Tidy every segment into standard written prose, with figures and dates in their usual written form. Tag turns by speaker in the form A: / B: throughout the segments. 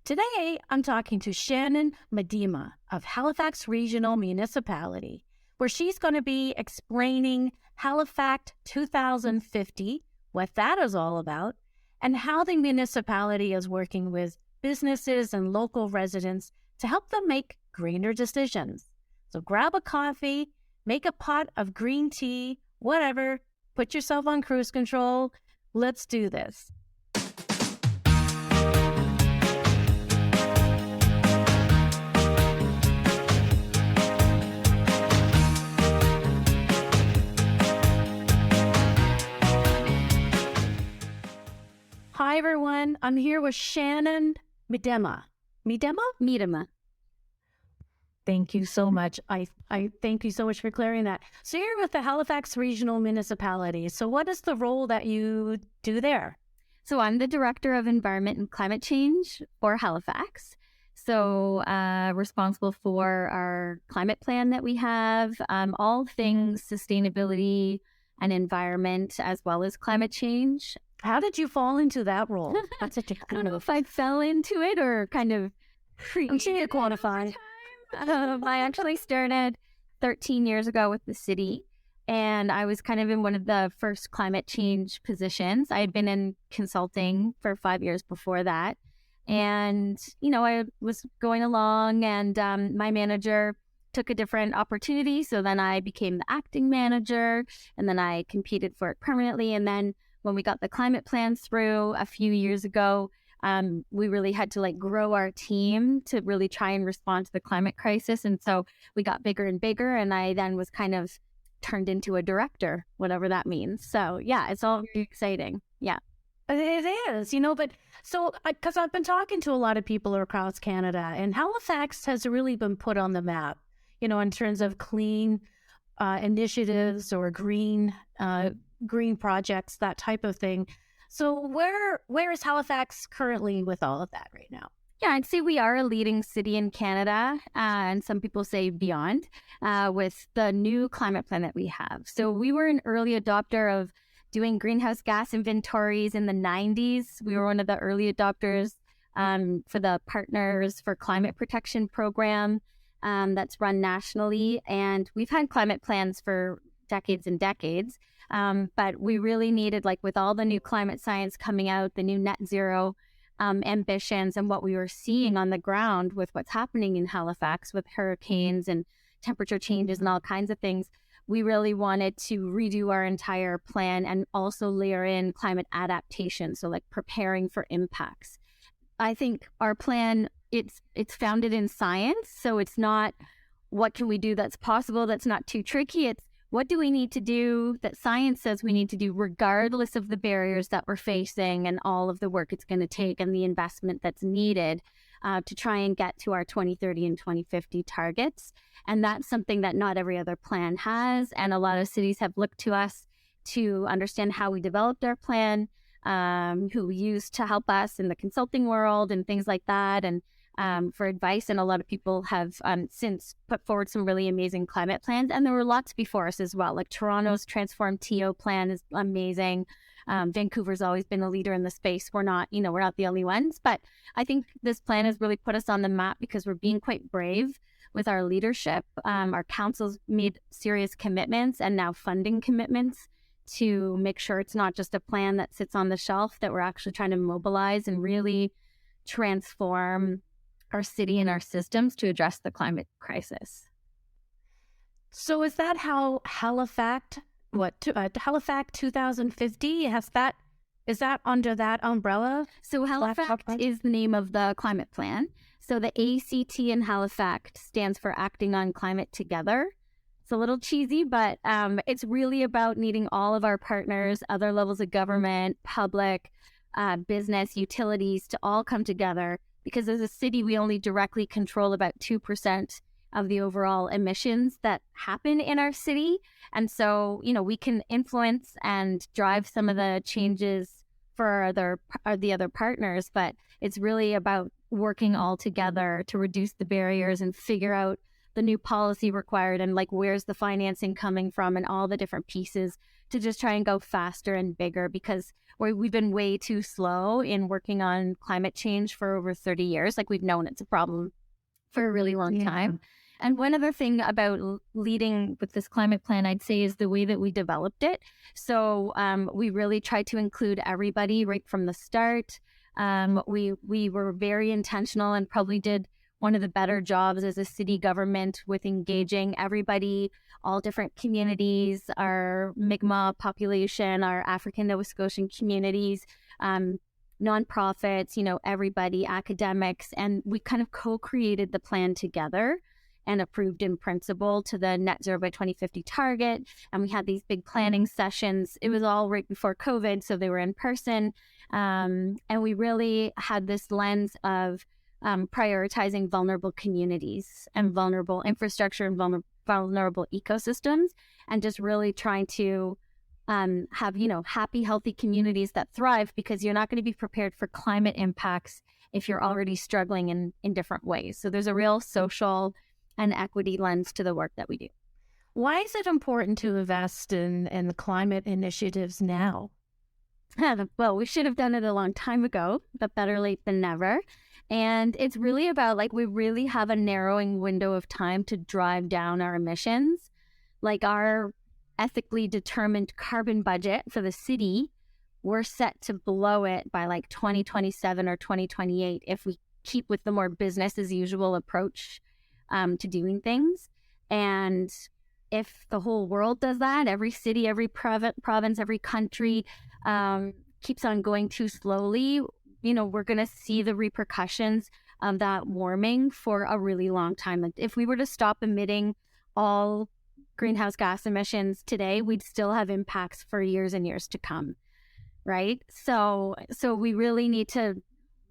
A: Today, I'm talking to Shannon Miedema of Halifax Regional Municipality, where she's going to be explaining HalifACT 2050, what that is all about, and how the municipality is working with businesses and local residents to help them make greener decisions. So grab a coffee, make a pot of green tea, whatever, put yourself on cruise control. Let's do this. Hi, everyone. I'm here with Shannon Miedema. Miedema. Thank you so much. I thank you so much for clearing that. So you're with the Halifax Regional Municipality. So what is the role that you do there?
B: So I'm the Director of Environment and Climate Change for Halifax. So responsible for our climate plan that we have, all things sustainability and environment, as well as climate change.
A: How did you fall into that role? That's such a
B: I don't know if I fell into it or kind of
A: I'm seeing it quantified.
B: I actually started 13 years ago with the city, and I was kind of in one of the first climate change positions. I had been in consulting for 5 years before that. And, I was going along and my manager took a different opportunity. So then I became the acting manager, and then I competed for it permanently. And then when we got the climate plans through a few years ago, we really had to grow our team to really try and respond to the climate crisis. And so we got bigger and bigger, and I then was kind of turned into a director, whatever that means. So yeah, it's all very exciting. Yeah.
A: It is, but so, because I've been talking to a lot of people across Canada, and Halifax has really been put on the map, in terms of clean initiatives or green projects, that type of thing. So where is Halifax currently with all of that right now?
B: Yeah, I'd say we are a leading city in Canada, and some people say beyond, with the new climate plan that we have. So we were an early adopter of doing greenhouse gas inventories in the 90s. We were one of the early adopters for the Partners for Climate Protection program that's run nationally. And we've had climate plans for decades and decades. But we really needed, with all the new climate science coming out, the new net zero ambitions, and what we were seeing on the ground with what's happening in Halifax with hurricanes and temperature changes and all kinds of things, we really wanted to redo our entire plan and also layer in climate adaptation, so preparing for impacts. I think our plan, it's founded in science, so it's not what can we do that's possible, that's not too tricky. It's what do we need to do that science says we need to do, regardless of the barriers that we're facing and all of the work it's going to take and the investment that's needed to try and get to our 2030 and 2050 targets. And that's something that not every other plan has. And a lot of cities have looked to us to understand how we developed our plan, who we used to help us in the consulting world and things like that, and for advice. And a lot of people have since put forward some really amazing climate plans. And there were lots before us as well. Toronto's Transform TO plan is amazing. Vancouver's always been a leader in the space. We're not the only ones. But I think this plan has really put us on the map because we're being quite brave with our leadership. Our council's made serious commitments and now funding commitments to make sure it's not just a plan that sits on the shelf, that we're actually trying to mobilize and really transform our city and our systems to address the climate crisis.
A: So is that how HalifACT, HalifACT 2050, is that under that umbrella?
B: So HalifACT is the name of the climate plan. So the ACT in HalifACT stands for Acting on Climate Together. It's a little cheesy, but it's really about needing all of our partners, other levels of government, public, business, utilities to all come together, because as a city, we only directly control about 2% of the overall emissions that happen in our city. And so, we can influence and drive some of the changes for the other partners, but it's really about working all together to reduce the barriers and figure out the new policy required and like where's the financing coming from and all the different pieces to just try and go faster and bigger, because we've been way too slow in working on climate change for over 30 years. Like we've known it's a problem for a really long time. And one other thing about leading with this climate plan, I'd say, is the way that we developed it. So we really tried to include everybody right from the start. We were very intentional and probably did one of the better jobs as a city government with engaging everybody, all different communities, our Mi'kmaq population, our African Nova Scotian communities, nonprofits, everybody, academics, and we kind of co-created the plan together and approved in principle to the net zero by 2050 target. And we had these big planning sessions. It was all right before COVID, so they were in person. And we really had this lens of prioritizing vulnerable communities and vulnerable infrastructure and vulnerable ecosystems, and just really trying to have, happy, healthy communities that thrive, because you're not going to be prepared for climate impacts if you're already struggling in different ways. So there's a real social and equity lens to the work that we do.
A: Why is it important to invest in the climate initiatives now?
B: Well, we should have done it a long time ago, but better late than never. And it's really about, like, we really have a narrowing window of time to drive down our emissions. Like our ethically determined carbon budget for the city, we're set to blow it by like 2027 or 2028 if we keep with the more business as usual approach to doing things. And if the whole world does that, every city, every province, every country keeps on going too slowly, we're going to see the repercussions of that warming for a really long time. Like if we were to stop emitting all greenhouse gas emissions today, we'd still have impacts for years and years to come, right? So we really need to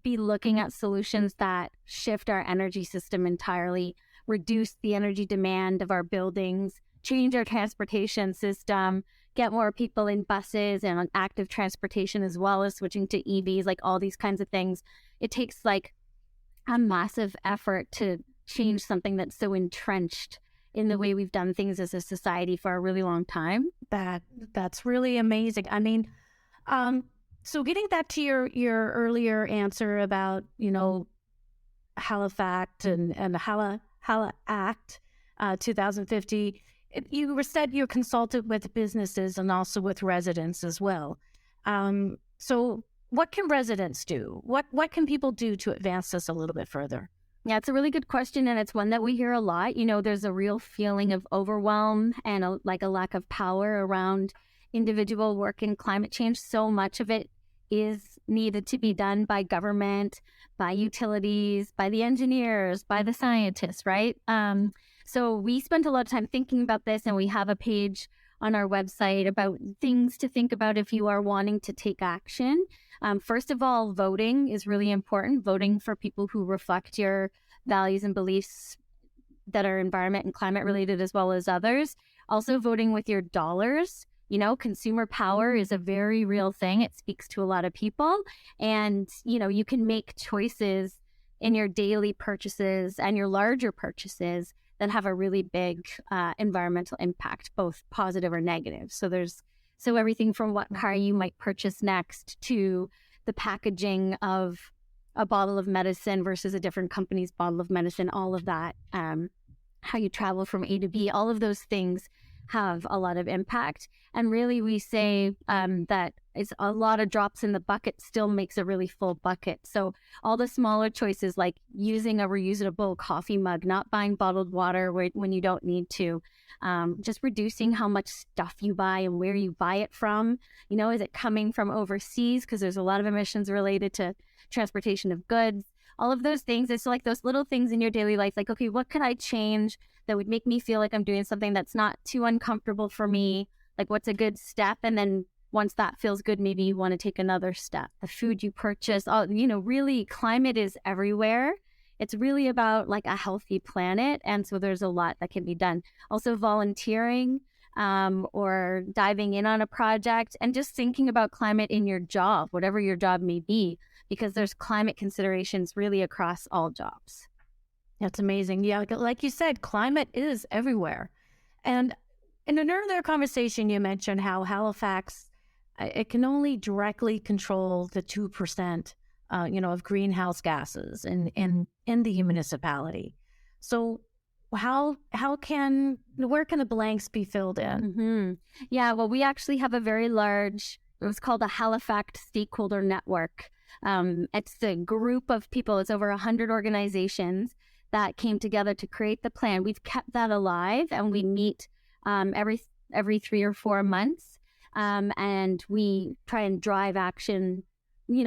B: be looking at solutions that shift our energy system entirely, reduce the energy demand of our buildings, change our transportation system, get more people in buses and on active transportation, as well as switching to EVs, like all these kinds of things. It takes like a massive effort to change something that's so entrenched in the way we've done things as a society for a really long time.
A: That's really amazing. I mean, so getting back to your earlier answer about, HalifACT and HalifACT 2050, you said you consulted with businesses and also with residents as well. So what can residents do? What can people do to advance this a little bit further?
B: Yeah, it's a really good question, and it's one that we hear a lot. There's a real feeling of overwhelm and a lack of power around individual work in climate change. So much of it is needed to be done by government, by utilities, by the engineers, by the scientists, right? So we spent a lot of time thinking about this, and we have a page on our website about things to think about if you are wanting to take action. First of all, voting is really important. Voting for people who reflect your values and beliefs that are environment and climate related, as well as others. Also voting with your dollars. Consumer power is a very real thing. It speaks to a lot of people. And, you can make choices in your daily purchases and your larger purchases that have a really big environmental impact, both positive or negative. So everything from what car you might purchase next to the packaging of a bottle of medicine versus a different company's bottle of medicine, all of that, how you travel from A to B, all of those things have a lot of impact. And really we say that it's a lot of drops in the bucket still makes a really full bucket. So all the smaller choices, like using a reusable coffee mug, not buying bottled water when you don't need to, just reducing how much stuff you buy and where you buy it from. Is it coming from overseas? Because there's a lot of emissions related to transportation of goods. All of those things, it's like those little things in your daily life, like, okay, what could I change that would make me feel like I'm doing something that's not too uncomfortable for me? Like, what's a good step? And then once that feels good, maybe you want to take another step. The food you purchase, really climate is everywhere. It's really about like a healthy planet. And so there's a lot that can be done. Also volunteering or diving in on a project and just thinking about climate in your job, whatever your job may be, because there's climate considerations really across all jobs.
A: That's amazing. Yeah, like you said, climate is everywhere. And in an earlier conversation, you mentioned how Halifax, it can only directly control the 2%, of greenhouse gases in the municipality. So where can the blanks be filled in?
B: Mm-hmm. Yeah, well, we actually have a very large, it was called the HalifACT stakeholder network. It's a group of people, it's over 100 organizations that came together to create the plan. We've kept that alive, and we meet every 3 or 4 months, and we try and drive action,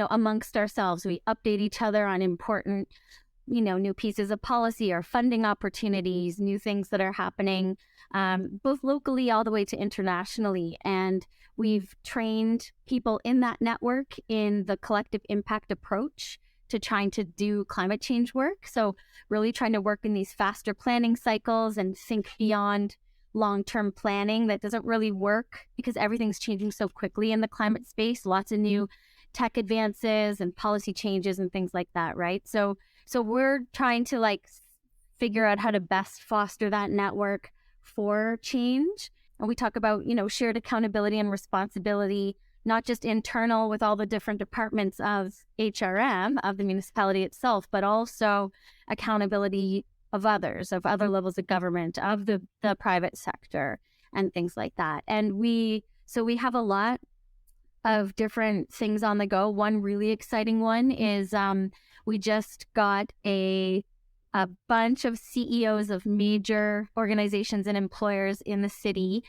B: amongst ourselves. We update each other on important, new pieces of policy or funding opportunities, new things that are happening, both locally all the way to internationally. And we've trained people in that network in the collective impact approach to trying to do climate change work. So really trying to work in these faster planning cycles and think beyond long-term planning that doesn't really work because everything's changing so quickly in the climate space, lots of new tech advances and policy changes and things like that, right? So we're trying to figure out how to best foster that network for change. And we talk about, shared accountability and responsibility, not just internal with all the different departments of HRM, of the municipality itself, but also accountability of others, of other levels of government, of the private sector and things like that. And we have a lot of different things on the go. One really exciting one is we just got a bunch of CEOs of major organizations and employers in the city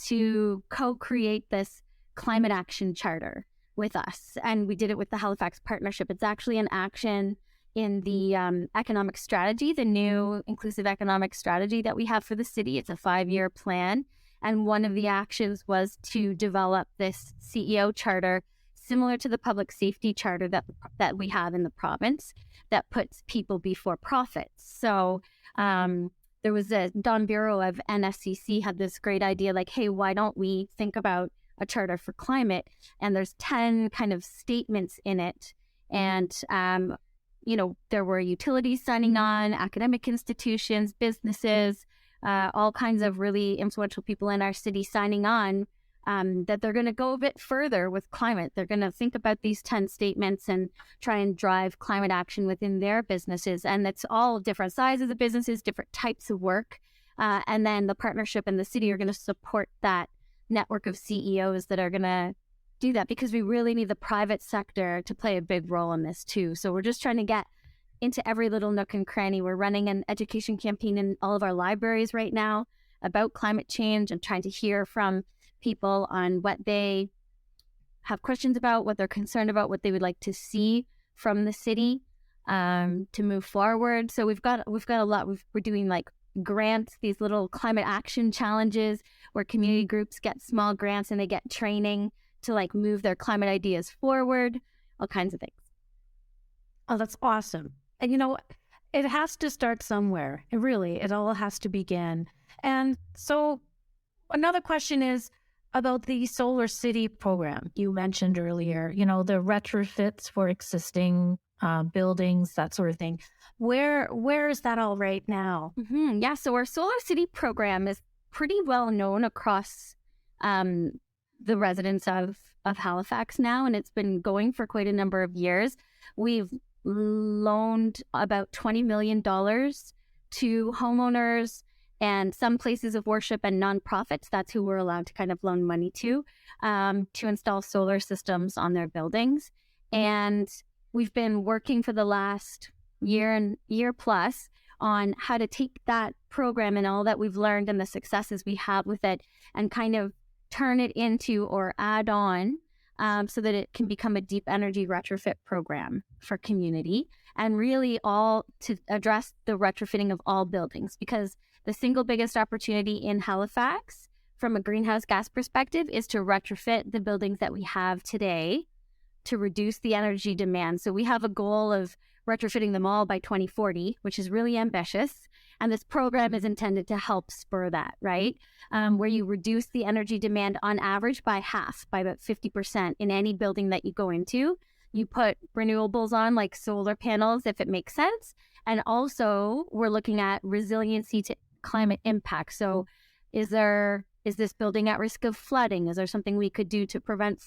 B: to co-create this climate action charter with us. And we did it with the Halifax Partnership. It's actually an action in the economic strategy, the new inclusive economic strategy that we have for the city. It's a 5-year plan. And one of the actions was to develop this CEO charter similar to the public safety charter that we have in the province that puts people before profits. So there was Don Bureau of NSCC had this great idea hey, why don't we think about a charter for climate? And there's 10 kind of statements in it. And, there were utilities signing on, academic institutions, businesses, all kinds of really influential people in our city signing on that they're going to go a bit further with climate. They're going to think about these 10 statements and try and drive climate action within their businesses. And it's all different sizes of businesses, different types of work. And then the partnership and the city are going to support that network of CEOs that are going to do that, because we really need the private sector to play a big role in this too. So we're just trying to get into every little nook and cranny. We're running an education campaign in all of our libraries right now about climate change and trying to hear from people on what they have questions about, what they're concerned about, what they would like to see from the city to move forward. So we've got a lot. We're doing grants, these little climate action challenges where community groups get small grants and they get training to move their climate ideas forward, all kinds of things.
A: Oh, that's awesome. And it has to start somewhere. It all has to begin. And so another question is about the Solar City program you mentioned earlier, the retrofits for existing buildings, that sort of thing. Where is that all right now?
B: Mm-hmm. Yeah, so our Solar City program is pretty well known across the residents of Halifax now, and it's been going for quite a number of years. We've loaned about $20 million to homeowners and some places of worship and nonprofits. That's who we're allowed to kind of loan money to install solar systems on their buildings. And we've been working for the last year plus on how to take that program and all that we've learned and the successes we have with it and kind of turn it into or add on so that it can become a deep energy retrofit program for community, and really all to address the retrofitting of all buildings, because the single biggest opportunity in Halifax from a greenhouse gas perspective is to retrofit the buildings that we have today to reduce the energy demand. So we have a goal of retrofitting them all by 2040, which is really ambitious. And this program is intended to help spur that, right? Where you reduce the energy demand on average by half, by about 50% in any building that you go into. You put renewables on, like solar panels, if it makes sense, And also we're looking at resiliency to climate impact. So is this building at risk of flooding? Is there something we could do to prevent,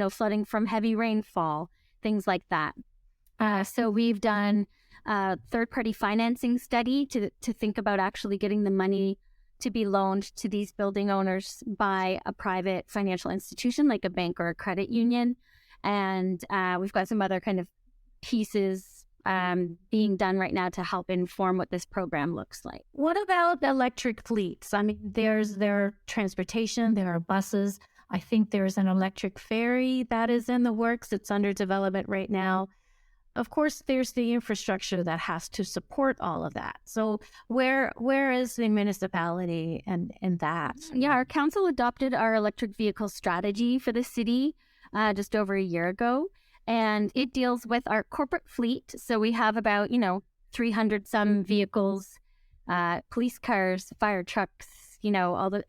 B: flooding from heavy rainfall, things like that? So we've done a third-party financing study to think about actually getting the money to be loaned to these building owners by a private financial institution like a bank or a credit union. And we've got some other kind of pieces being done right now to help inform what this program looks like.
A: What about electric fleets? I mean, there's their transportation, there are buses. I think there's an electric ferry that is in the works. It's under development right now. Of course, there's the infrastructure that has to support all of that. So where is the municipality in that?
B: Yeah, our council adopted our electric vehicle strategy for the city just over a year ago. And it deals with our corporate fleet. So we have about, 300 some vehicles, police cars, fire trucks, all the...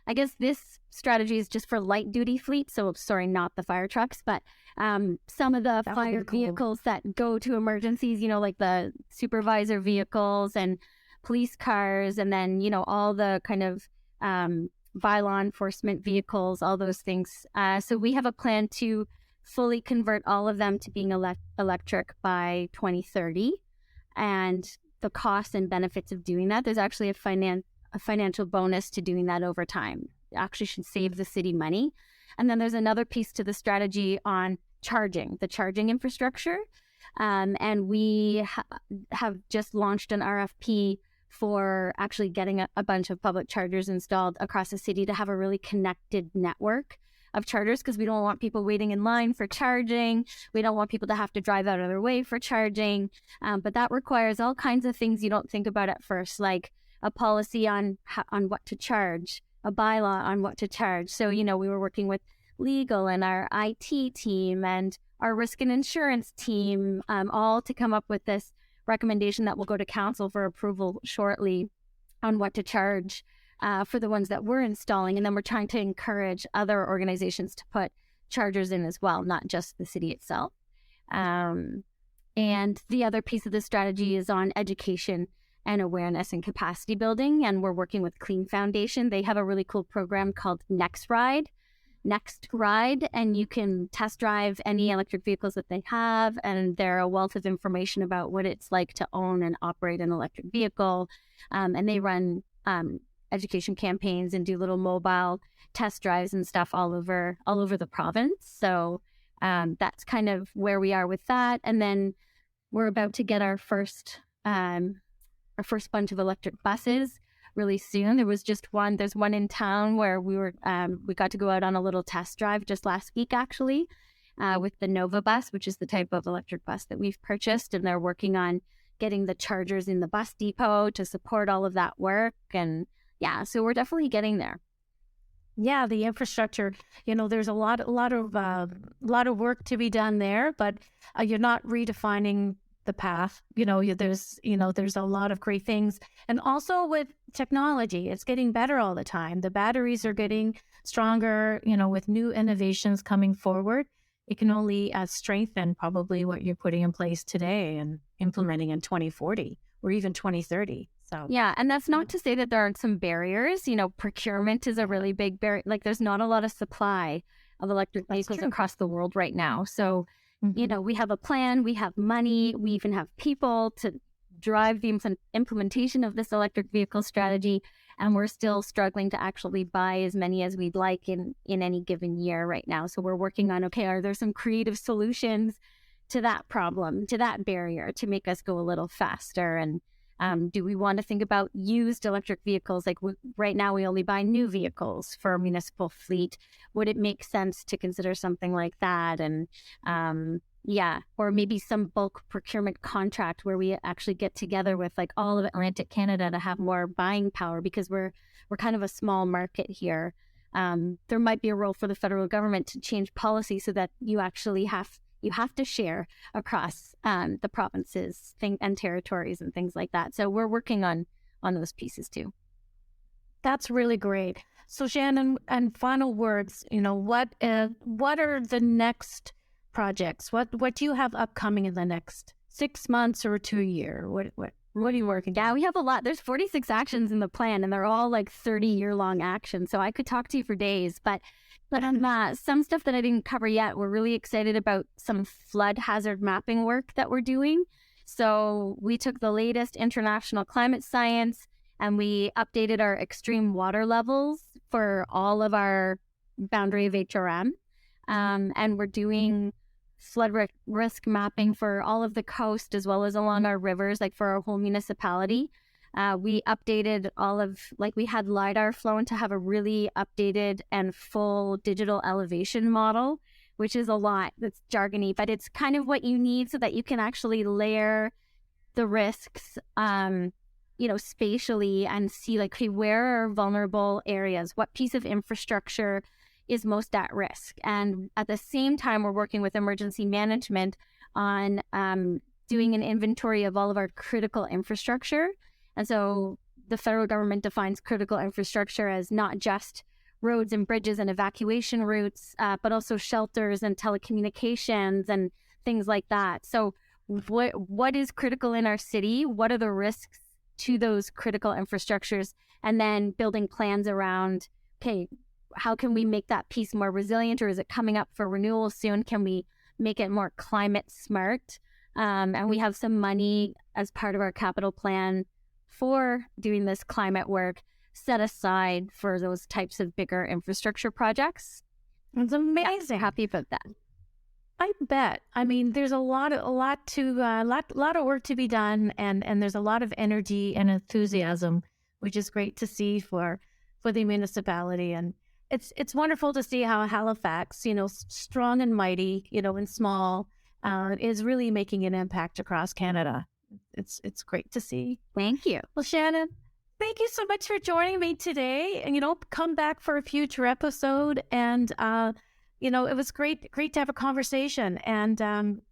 B: I guess this strategy is just for light duty fleet. So sorry, not the fire trucks, but some of the fire vehicles that go to emergencies, like the supervisor vehicles and police cars, and then, all the kind of bylaw enforcement vehicles, all those things. So we have a plan to fully convert all of them to being electric by 2030. And the costs and benefits of doing that, there's actually a financial bonus to doing that over time. It actually should save the city money. And then there's another piece to the strategy on the charging infrastructure. And we have just launched an RFP for actually getting a bunch of public chargers installed across the city to have a really connected network of chargers, because we don't want people waiting in line for charging. We don't want people to have to drive out of their way for charging. But that requires all kinds of things you don't think about at first, like a policy on what to charge, a bylaw on what to charge. So, we were working with legal and our IT team and our risk and insurance team, all to come up with this recommendation that will go to council for approval shortly on what to charge for the ones that we're installing. And then we're trying to encourage other organizations to put chargers in as well, not just the city itself. And the other piece of the strategy is on education and awareness and capacity building. And we're working with Clean Foundation. They have a really cool program called Next Ride, and you can test drive any electric vehicles that they have. And they're a wealth of information about what it's like to own and operate an electric vehicle. And they run education campaigns and do little mobile test drives and stuff all over the province. So that's kind of where we are with that. And then we're about to get our first bunch of electric buses really soon. There's one in town where we got to go out on a little test drive just last week, actually, with the Nova bus, which is the type of electric bus that we've purchased. And they're working on getting the chargers in the bus depot to support all of that work. And yeah, so we're definitely getting there.
A: Yeah, the infrastructure, there's a lot of work to be done there, but you're not redefining the path. There's a lot of great things. And also with technology, it's getting better all the time. The batteries are getting stronger, with new innovations coming forward. It can only strengthen probably what you're putting in place today and implementing in 2040 or even 2030. So
B: yeah, and that's not to say that there aren't some barriers. Procurement is a really big barrier. Like, there's not a lot of supply of electric vehicles across the world right now. So, we have a plan, we have money, we even have people to drive the implementation of this electric vehicle strategy, and we're still struggling to actually buy as many as we'd like in any given year right now. So we're working on, are there some creative solutions to that problem, to that barrier, to make us go a little faster? And do we want to think about used electric vehicles? Like right now, we only buy new vehicles for a municipal fleet. Would it make sense to consider something like that? And or maybe some bulk procurement contract where we actually get together with like all of Atlantic Canada to have more buying power, because we're kind of a small market here. There might be a role for the federal government to change policy so that you actually have to share across the provinces and territories and things like that. So we're working on those pieces too.
A: That's really great. So Shannon, and final words, what are the next projects? What do you have upcoming in the next 6 months or to a year? What are you working on?
B: Yeah, we have a lot. There's 46 actions in the plan, and they're all like 30-year-long actions. So I could talk to you for days, but on some stuff that I didn't cover yet, we're really excited about some flood hazard mapping work that we're doing. So we took the latest international climate science and we updated our extreme water levels for all of our boundary of HRM. And we're doing flood risk mapping for all of the coast as well as along our rivers, like for our whole municipality. We updated we had LiDAR flown to have a really updated and full digital elevation model, which is a lot. That's jargony, but it's kind of what you need so that you can actually layer the risks, spatially and see like, okay, where are vulnerable areas? What piece of infrastructure is most at risk? And at the same time, we're working with emergency management on doing an inventory of all of our critical infrastructure. And so the federal government defines critical infrastructure as not just roads and bridges and evacuation routes, but also shelters and telecommunications and things like that. So what is critical in our city? What are the risks to those critical infrastructures? And then building plans around, okay, how can we make that piece more resilient, or is it coming up for renewal soon? Can we make it more climate smart? And we have some money as part of our capital plan for doing this climate work set aside for those types of bigger infrastructure projects.
A: It's amazing.
B: Happy about that.
A: I bet. I mean, there's a lot of work to be done, and there's a lot of energy and enthusiasm, which is great to see for the municipality. And it's wonderful to see how Halifax, strong and mighty, and small, is really making an impact across Canada. It's great to see.
B: Thank you.
A: Well, Shannon, thank you so much for joining me today. And, come back for a future episode. And, it was great to have a conversation. And,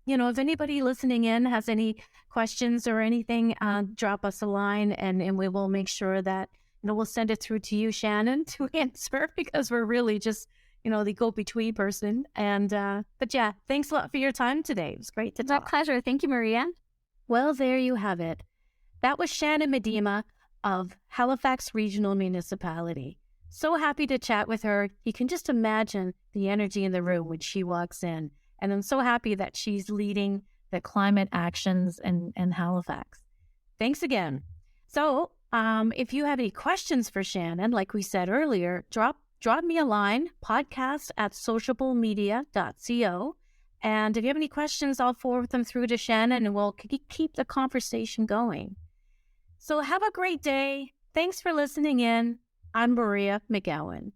A: if anybody listening in has any questions or anything, drop us a line and we will make sure that, we'll send it through to you, Shannon, to answer, because we're really just, the go-between person. And, but yeah, thanks a lot for your time today. It was great to talk.
B: My pleasure. Thank you, Maria.
A: Well, there you have it. That was Shannon Miedema of Halifax Regional Municipality. So happy to chat with her. You can just imagine the energy in the room when she walks in. And I'm so happy that she's leading the climate actions in Halifax. Thanks again. So if you have any questions for Shannon, like we said earlier, drop me a line, podcast@sociablemedia.co. And if you have any questions, I'll forward them through to Shannon and we'll keep the conversation going. So have a great day. Thanks for listening in. I'm Maria McGowan.